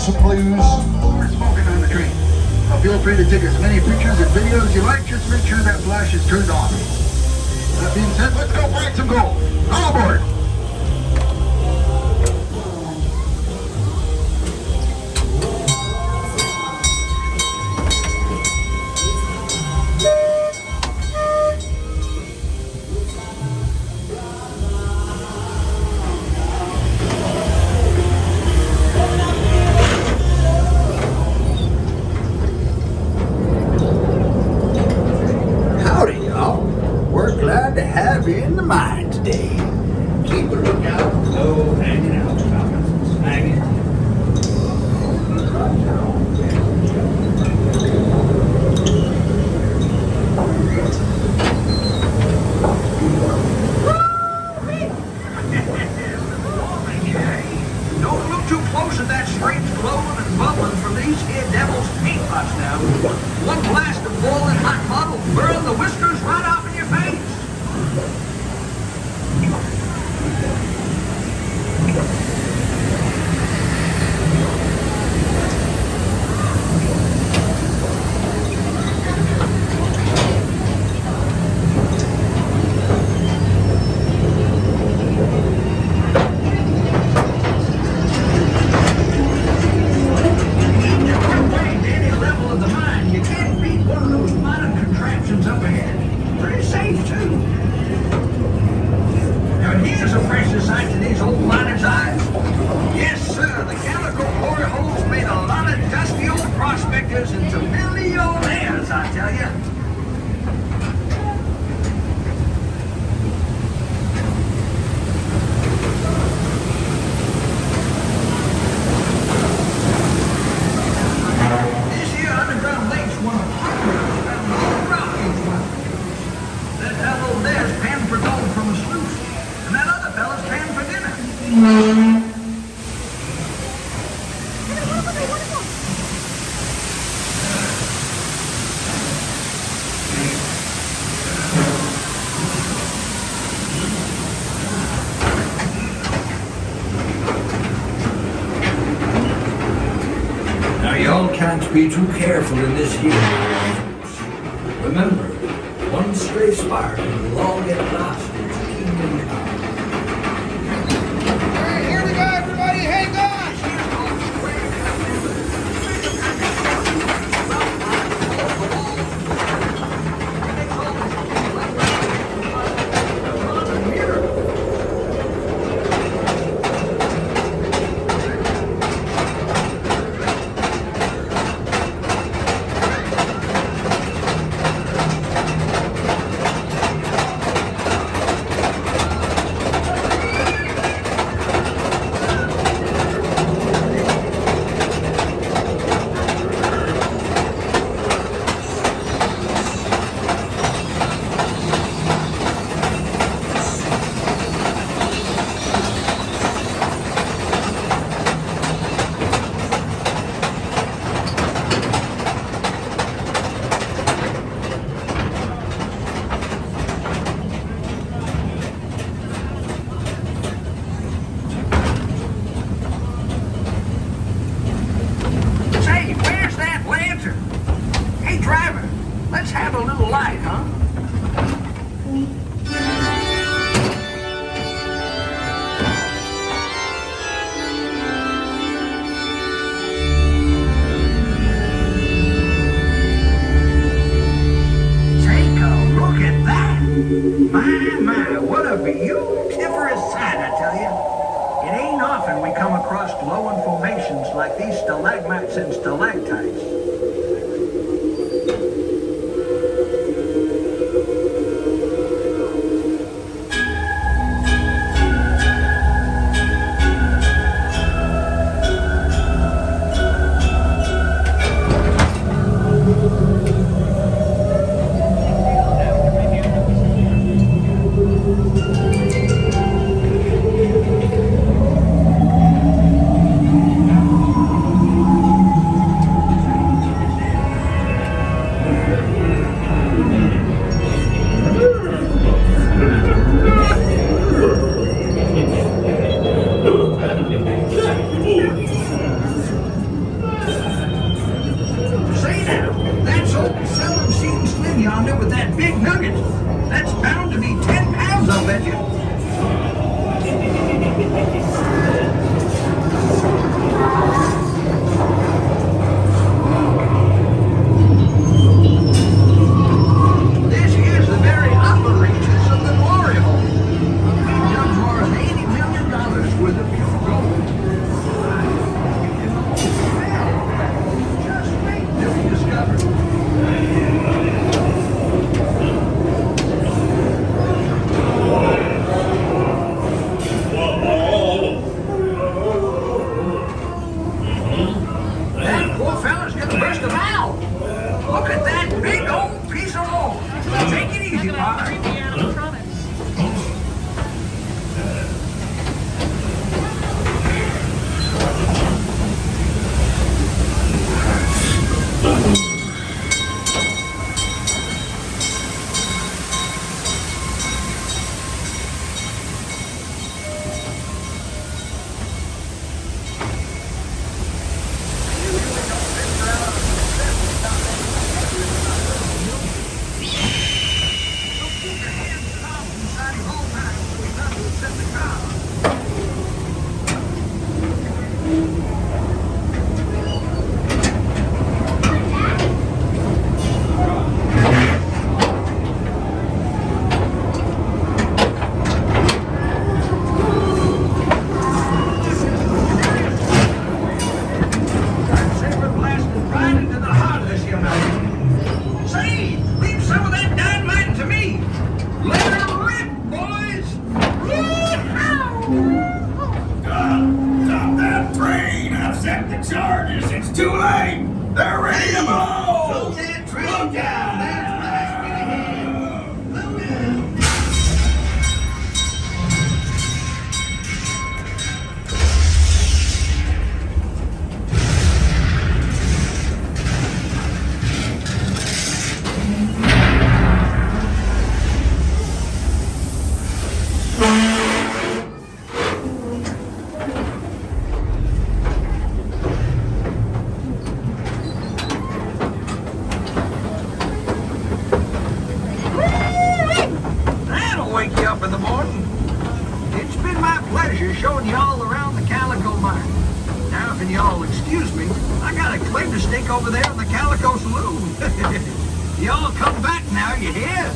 awesome clues. We're smoking on the train. Feel free to take as many pictures and videos you like. Just make sure that flash is turned on. That being said, let's go find some gold. All aboard. Glad to have you in the mine today. Keep a lookout below, hanging out, snagging. Don't look too close at that strange glowing and bubbling from these here devil's paint pots now. One blast of boiling hot mud will burn the whiskers right off in your face. Up ahead. Pretty safe, too. Now, here's a precious sight to these old miners' eyes. Yes, sir, the Calico glory holes made a lot of dusty old prospectors into millionaires, I tell you. This here underground lake's one of the that fellow there's panning for gold from the sluice, and that other fellow's panning for dinner. Now y'all can't be too careful in this here. Remember, one stray spark and we'll all get blasted to kingdom come. Alright, here we go, everybody, hang on! Let's have a little light, huh? Take a look at that. My, what a beautiful sight, I tell you. It ain't often we come across glowing formations like these stalagmites and stalactites. in the car. Saber blasted right into the heart of this here mountain. Say, leave some of that dynamite to me. Let her rip, boys. Stop that train! I've set the charges. It's too late. They're ready to blow. Slow that train down. There's blasting ahead. Slow down. That'll wake you up in the morning. It's been my pleasure showing you all around the Calico mine. Now, if y'all excuse me, I got a claim to stake over there in the Calico saloon. Y'all come back now, you hear?